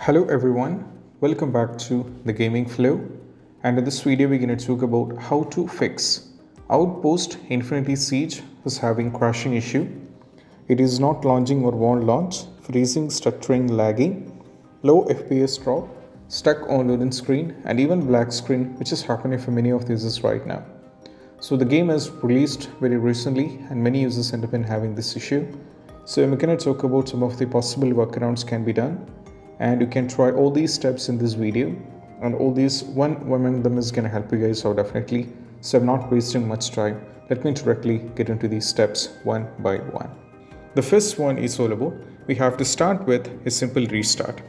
Hello everyone, welcome back to the Gaming Flow, and in this video we're going to talk about how to fix Outpost Infinity Siege is having crashing issue. It is not launching or won't launch, freezing, stuttering, lagging, low FPS drop, stuck on loading screen and even black screen, which is happening for many of the users right now. So the game has released very recently and many users end up in having this issue. So we're going to talk about some of the possible workarounds can be done, and you can try all these steps in this video, and all these one among them is going to help you guys out definitely. So I'm not wasting much time, let me directly get into these steps one by one. The first one is all about we have to start with a simple restart.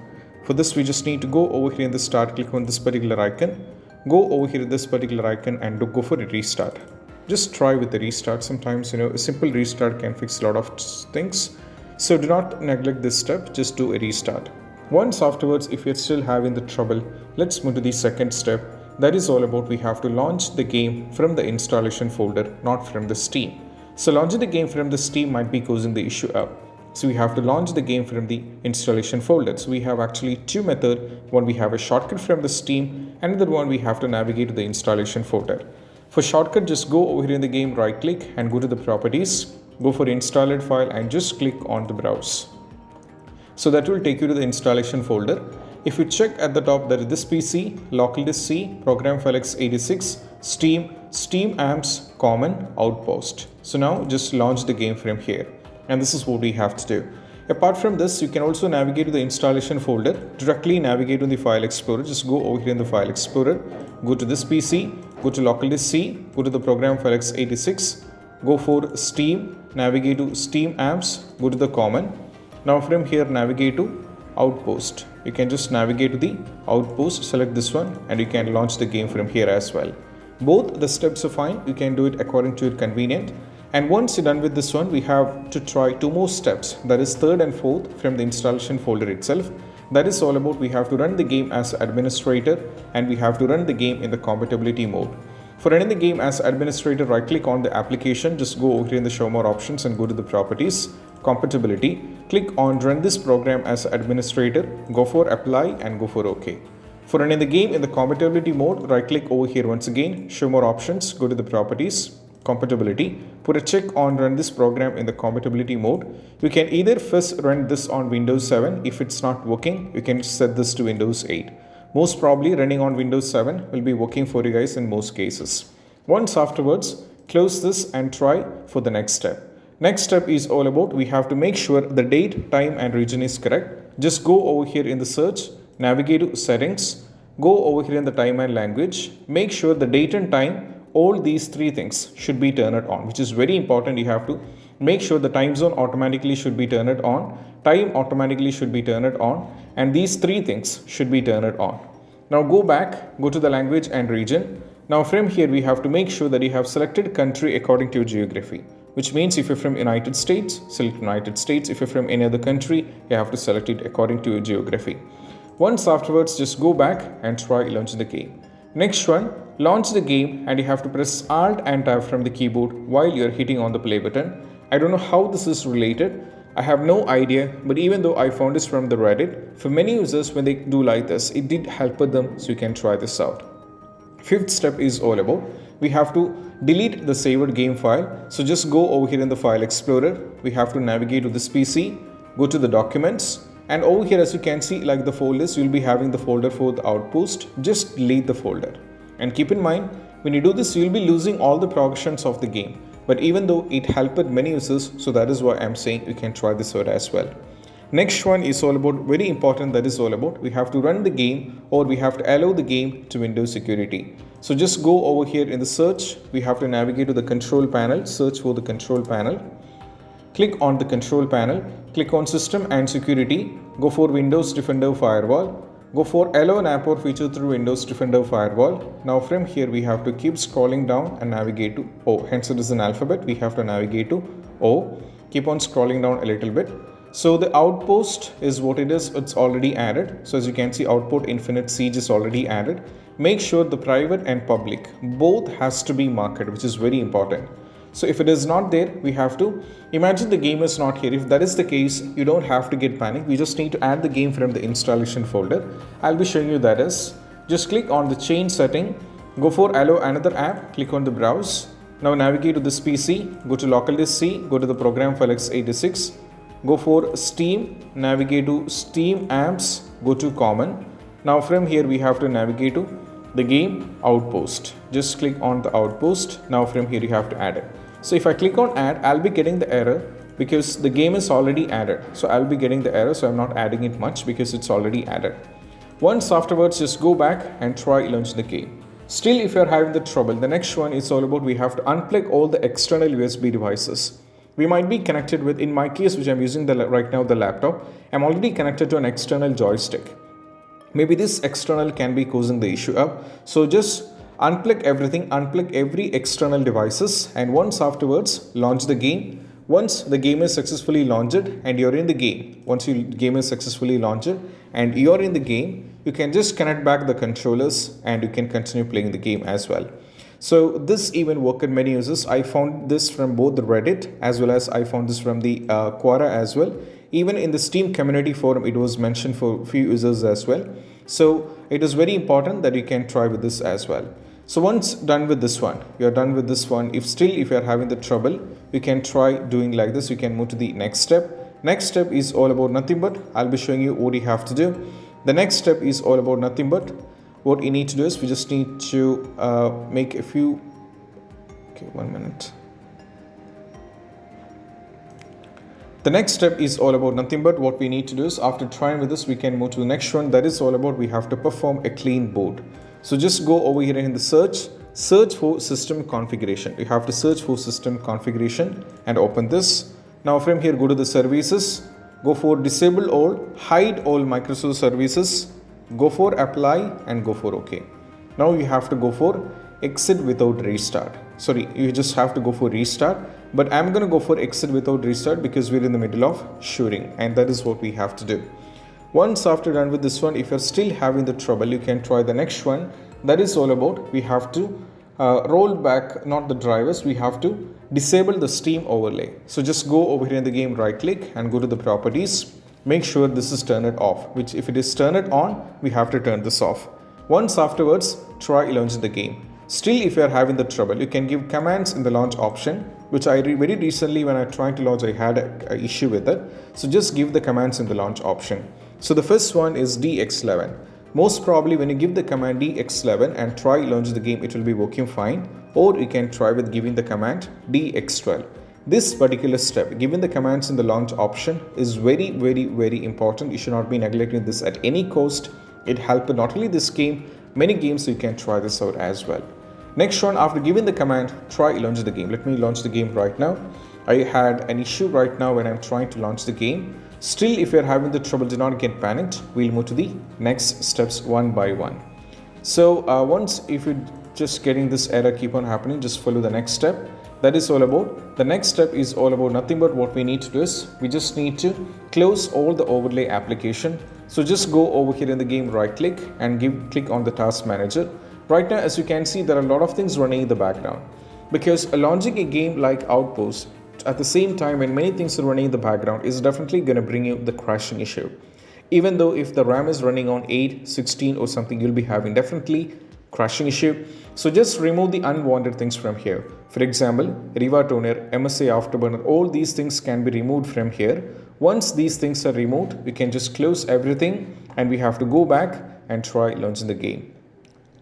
For this we just need to go over here in the start, click on this particular icon, go over here to this particular icon and go for a restart. Just try with the restart. Sometimes a simple restart can fix a lot of things, so do not neglect this step, just do a restart. Once afterwards, if you're still having the trouble, let's move to the second step. That is all about we have to launch the game from the installation folder, not from the Steam. So launching the game from the Steam might be causing the issue up. So we have to launch the game from the installation folder. So we have actually two methods. One, we have a shortcut from the Steam, and another one we have to navigate to the installation folder. For shortcut, just go over here in the game, right click and go to the properties, go for installed file and just click on the browse. So that will take you to the installation folder. If you check at the top, there is this PC, local disk C, program file x86, Steam amps, common, outpost. So now just launch the game from here. And this is what we have to do. Apart from this, you can also navigate to the installation folder, directly navigate to the file explorer. Just go over here in the file explorer, go to this PC, go to local disk C, go to the program file x86, go for Steam, navigate to Steam amps, go to the common. Now from here navigate to Outpost. You can just navigate to the Outpost, select this one and you can launch the game from here as well. Both the steps are fine, you can do it according to your convenience. And once you're done with this one, we have to try two more steps, that is third and fourth from the installation folder itself. That is all about we have to run the game as administrator and we have to run the game in the compatibility mode. For running the game as administrator, right click on the application, just go over here in the show more options and go to the properties, compatibility, click on run this program as administrator, go for apply and go for OK. For running the game in the compatibility mode, right click over here once again, show more options, go to the properties, compatibility, put a check on run this program in the compatibility mode. You can either first run this on Windows 7, if it's not working, you can set this to Windows 8. Most probably running on Windows 7 will be working for you guys in most cases. Once afterwards, close this and try for the next step. Next step is all about we have to make sure the date, time and region is correct. Just go over here in the search, navigate to settings, go over here in the time and language, make sure the date and time, all these three things should be turned on, which is very important. You have to make sure the time zone automatically should be turned on, time automatically should be turned on, and these three things should be turned on. Now go back, go to the language and region. Now from here we have to make sure that you have selected country according to your geography, which means if you're from United States, select United States. If you're from any other country, you have to select it according to your geography. Once afterwards, just go back and try launching the game. Next one, launch the game and you have to press Alt and Tab from the keyboard while you're hitting on the play button. I don't know how this is related. I have no idea, but even though I found this from the Reddit, for many users when they do like this, it did help them, so you can try this out. Fifth step is all about we have to delete the saved game file. So just go over here in the file explorer. We have to navigate to this PC, go to the documents, and over here as you can see like the folders, you'll be having the folder for the Outpost. Just delete the folder. And keep in mind, when you do this, you'll be losing all the progressions of the game. But even though it helped many users, so that is why I'm saying you can try this out as well. Next one is all about very important, that is all about we have to run the game or we have to allow the game to Windows security. So just go over here in the search, we have to navigate to the control panel, search for the control panel, click on the control panel, click on system and security, go for Windows Defender Firewall, go for allow an app or feature through Windows Defender Firewall. Now from here we have to keep scrolling down and navigate to O. Hence it is an alphabet, we have to navigate to O. Keep on scrolling down a little bit. So the Outpost is what it is, it's already added. So as you can see, Outpost Infinite Siege is already added. Make sure the private and public both has to be marked, which is very important. So if it is not there, we have to imagine the game is not here. If that is the case, you don't have to get panic. We just need to add the game from the installation folder. I'll be showing you that is, just click on the change setting, go for allow another app, click on the browse. Now navigate to this PC, go to local disk C, go to the program file x86, go for Steam, navigate to Steam apps, go to common. Now from here we have to navigate to the game Outpost. Just click on the Outpost. Now from here you have to add it. So if I click on add, I'll be getting the error because the game is already added. So I'll be getting the error, so I'm not adding it much because it's already added. Once afterwards, just go back and try launch the game. Still, if you're having the trouble, the next one is all about we have to unplug all the external USB devices. We might be connected with, in my case, which I'm using right now, the laptop, I'm already connected to an external joystick. Maybe this external can be causing the issue up. So just unplug everything, unplug every external devices, and once afterwards launch the game. Once the game is successfully launched and you're in the game, once your game is successfully launched and you're in the game, you can just connect back the controllers and you can continue playing the game as well. So this even worked in many users. I found this from both the Reddit as well as I found this from the Quora as well. Even in the Steam community forum, it was mentioned for few users as well. So it is very important that you can try with this as well. So once done with this one, you're done with this one. If you're having the trouble, you can try doing like this. You can move to the next step. Next step is all about nothing but I'll be showing you what you have to do. The next step is all about nothing but what you need to do is we just need to make a few. Okay, 1 minute. The next step is all about nothing but what we need to do is after trying with this, we can move to the next one. That is all about we have to perform a clean boot. So just go over here in the search for system configuration. You have to search for system configuration and open this. Now from here, go to the services, go for disable all, hide all Microsoft services, go for apply and go for OK. Now you have to go for exit without restart. Sorry, you just have to go for restart, but I'm going to go for exit without restart because we're in the middle of shooting and that is what we have to do. Once after done with this one, if you're still having the trouble, you can try the next one. That is all about we have to roll back, not the drivers, we have to disable the Steam overlay. So just go over here in the game, right click and go to the properties. Make sure this is turned off, which if it is turned on, we have to turn this off. Once afterwards, try launching the game. Still, if you are having the trouble, you can give commands in the launch option, which I very recently when I tried to launch, I had an issue with it. So just give the commands in the launch option. So the first one is DX11. Most probably when you give the command DX11 and try launch the game, it will be working fine. Or you can try with giving the command DX12. This particular step, giving the commands in the launch option is very important. You should not be neglecting this at any cost. It helps not only this game, many games you can try this out as well. Next one, after giving the command, try launch the game. Let me launch the game right now. I had an issue right now when I'm trying to launch the game. Still, if you're having the trouble, do not get panicked. We'll move to the next steps one by one. So once if you're just getting this error keep on happening, just follow the next step. That is all about. The next step is all about nothing but what we need to do is we just need to close all the overlay application. So just go over here in the game, right click and click on the task manager. Right now, as you can see, there are a lot of things running in the background because launching a game like Outpost at the same time when many things are running in the background is definitely going to bring you the crashing issue. Even though if the RAM is running on 8, 16 or something, you'll be having definitely crashing issue. So just remove the unwanted things from here. For example, Riva Toner, MSA Afterburner, all these things can be removed from here. Once these things are removed, we can just close everything and we have to go back and try launching the game.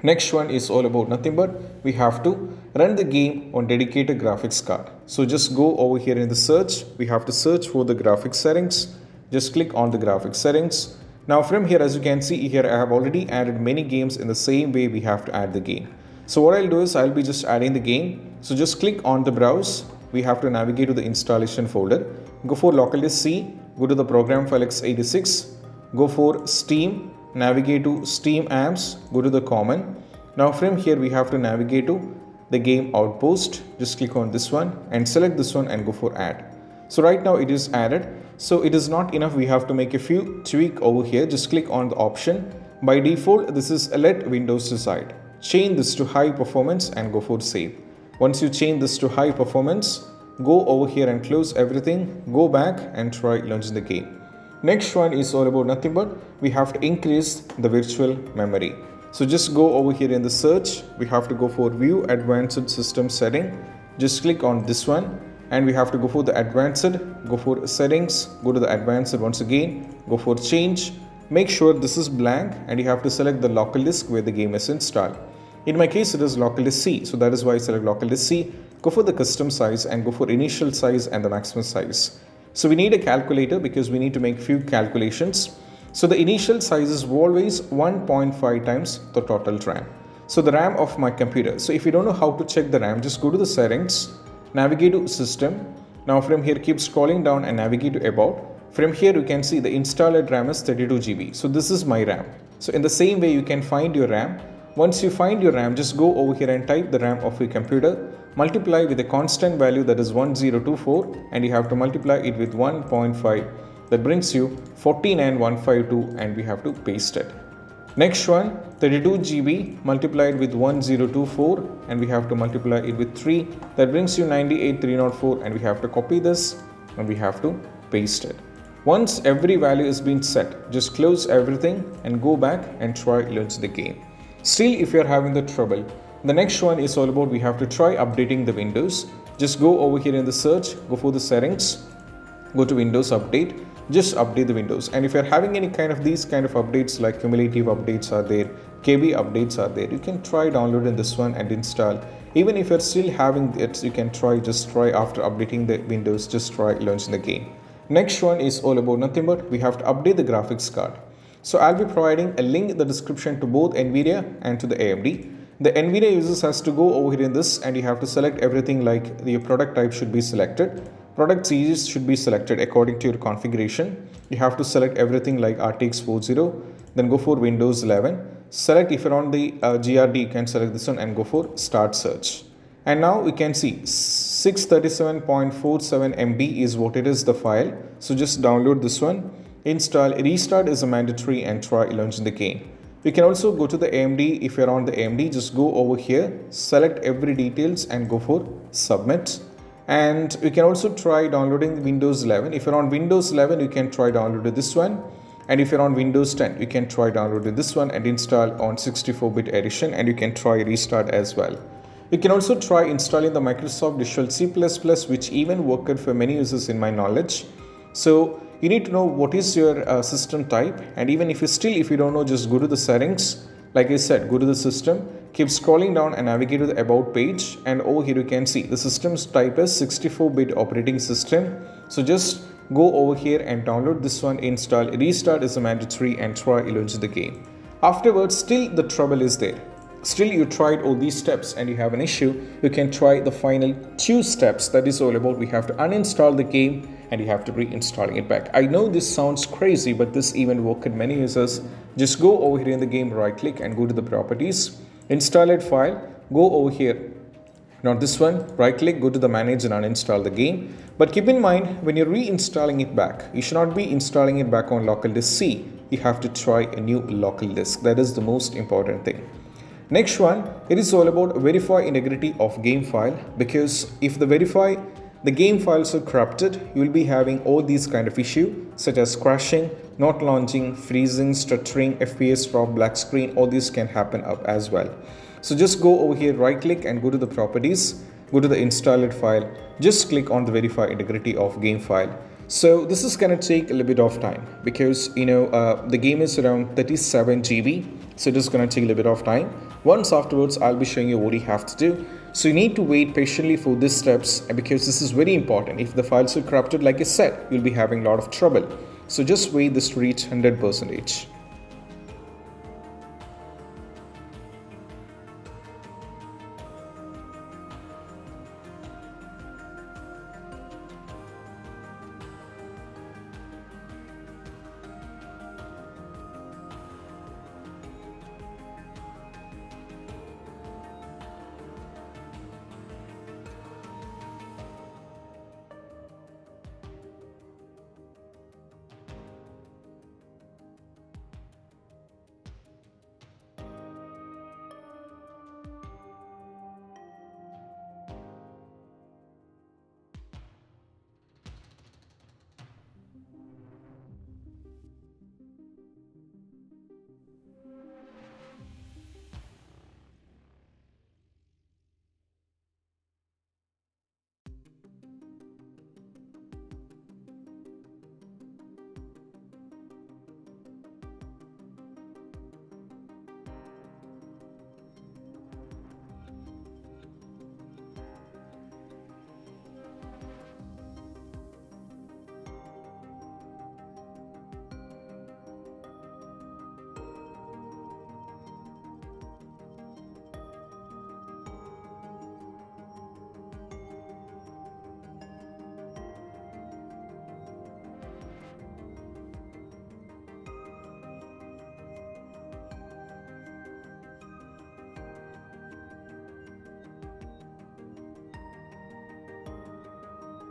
Next one is all about nothing but we have to run the game on dedicated graphics card. So just go over here in the search. We have to search for the graphics settings. Just click on the graphics settings. Now from here, as you can see here, I have already added many games in the same way we have to add the game. So what I'll do is I'll be just adding the game. So just click on the browse. We have to navigate to the installation folder. Go for local disk C. Go to the program file x86. Go for Steam. Navigate to Steam apps. Go to the common. Now from here we have to navigate to the game Outpost. Just click on this one and select this one and go for add. So right now it is added. So it is not enough. We have to make a few tweak over here. Just click on the option. By default, this is let Windows decide. Change this to high performance and go for save. Once you change this to high performance, go over here and close everything, go back and try launching the game. Next one is all about nothing but we have to increase the virtual memory. So just go over here in the search, we have to go for view advanced system setting, just click on this one and we have to go for the advanced, go for settings, go to the advanced once again, go for change, make sure this is blank and you have to select the local disk where the game is installed. In my case it is local disk C, so that is why I select local disk C, go for the custom size and go for initial size and the maximum size. So we need a calculator because we need to make few calculations. So the initial size is always 1.5 times the total RAM. So the RAM of my computer. So if you don't know how to check the RAM, just go to the settings, navigate to system. Now from here keep scrolling down and navigate to about. From here you can see the installed RAM is 32 GB. So this is my RAM. So in the same way you can find your RAM. Once you find your RAM, just go over here and type the RAM of your computer, multiply with a constant value that is 1024 and you have to multiply it with 1.5. That brings you 14152 and we have to paste it. Next one, 32 GB multiplied with 1024 and we have to multiply it with 3. That brings you 98304 and we have to copy this and we have to paste it. Once every value is been set, just close everything and go back and try launch the game. Still, if you are having the trouble, the next one is all about we have to try updating the Windows. Just go over here in the search, go for the settings, go to Windows Update, just update the Windows. And if you're having any kind of these kind of updates like cumulative updates are there, KB updates are there, you can try downloading this one and install. Even if you're still having it, you can just try after updating the Windows, just try launching the game. Next one is all about nothing but we have to update the graphics card. So I'll be providing a link in the description to both NVIDIA and to the AMD. The NVIDIA users has to go over here in this and you have to select everything like your product type should be selected. Product series should be selected according to your configuration. You have to select everything like RTX 40, then go for Windows 11. Select if you're on the GRD, you can select this one and go for start search. And now we can see 637.47 MB is what it is the file. So just download this one. Install, restart is a mandatory and try launching the game. You can also go to the AMD. If you're on the AMD, just go over here, select every details and go for submit. And you can also try downloading Windows 11. If you're on Windows 11, you can try downloading this one. And if you're on Windows 10, you can try downloading this one and install on 64-bit edition and you can try restart as well. You can also try installing the Microsoft Visual C++, which even worked for many users in my knowledge. So you need to know what is your system type, and even if you don't know, just go to the settings. Like I said, go to the system, keep scrolling down and navigate to the about page, and over here you can see the system's type is 64-bit operating system. So just go over here and download this one, install, restart is a mandatory and try launch the game. Afterwards, still the trouble is there. Still you tried all these steps and you have an issue, you can try the final 2 steps. That is all about we have to uninstall the game and you have to reinstalling it back. I know this sounds crazy, but this even worked in many users. Just go over here in the game, right click and go to the properties, install it file, go over here, not this one, right click, go to the manage and uninstall the game. But keep in mind, when you're reinstalling it back, you should not be installing it back on local disk C. You have to try a new local disk. That is the most important thing. Next one, it is all about verify integrity of game file, because if the game files are corrupted, you will be having all these kind of issue such as crashing, not launching, freezing, stuttering, FPS drop, black screen, all these can happen up as well. So just go over here, right click and go to the properties, go to the installed file, just click on the verify integrity of game file. So this is going to take a little bit of time because the game is around 37 GB. So it is going to take a little bit of time. Once afterwards, I'll be showing you what you have to do. So you need to wait patiently for these steps because this is very important. If the files are corrupted, like I said, you'll be having a lot of trouble. So just wait this to reach 100%.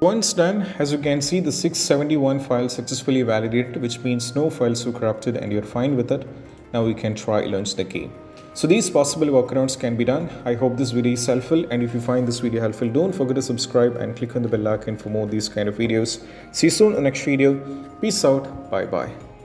Once done, as you can see, the 671 file successfully validated, which means no files were corrupted and you're fine with it. Now we can try launch the game. So these possible workarounds can be done. I hope this video is helpful, and if you find this video helpful, don't forget to subscribe and click on the bell icon for more of these kind of videos. See you soon in the next video. Peace out. Bye bye.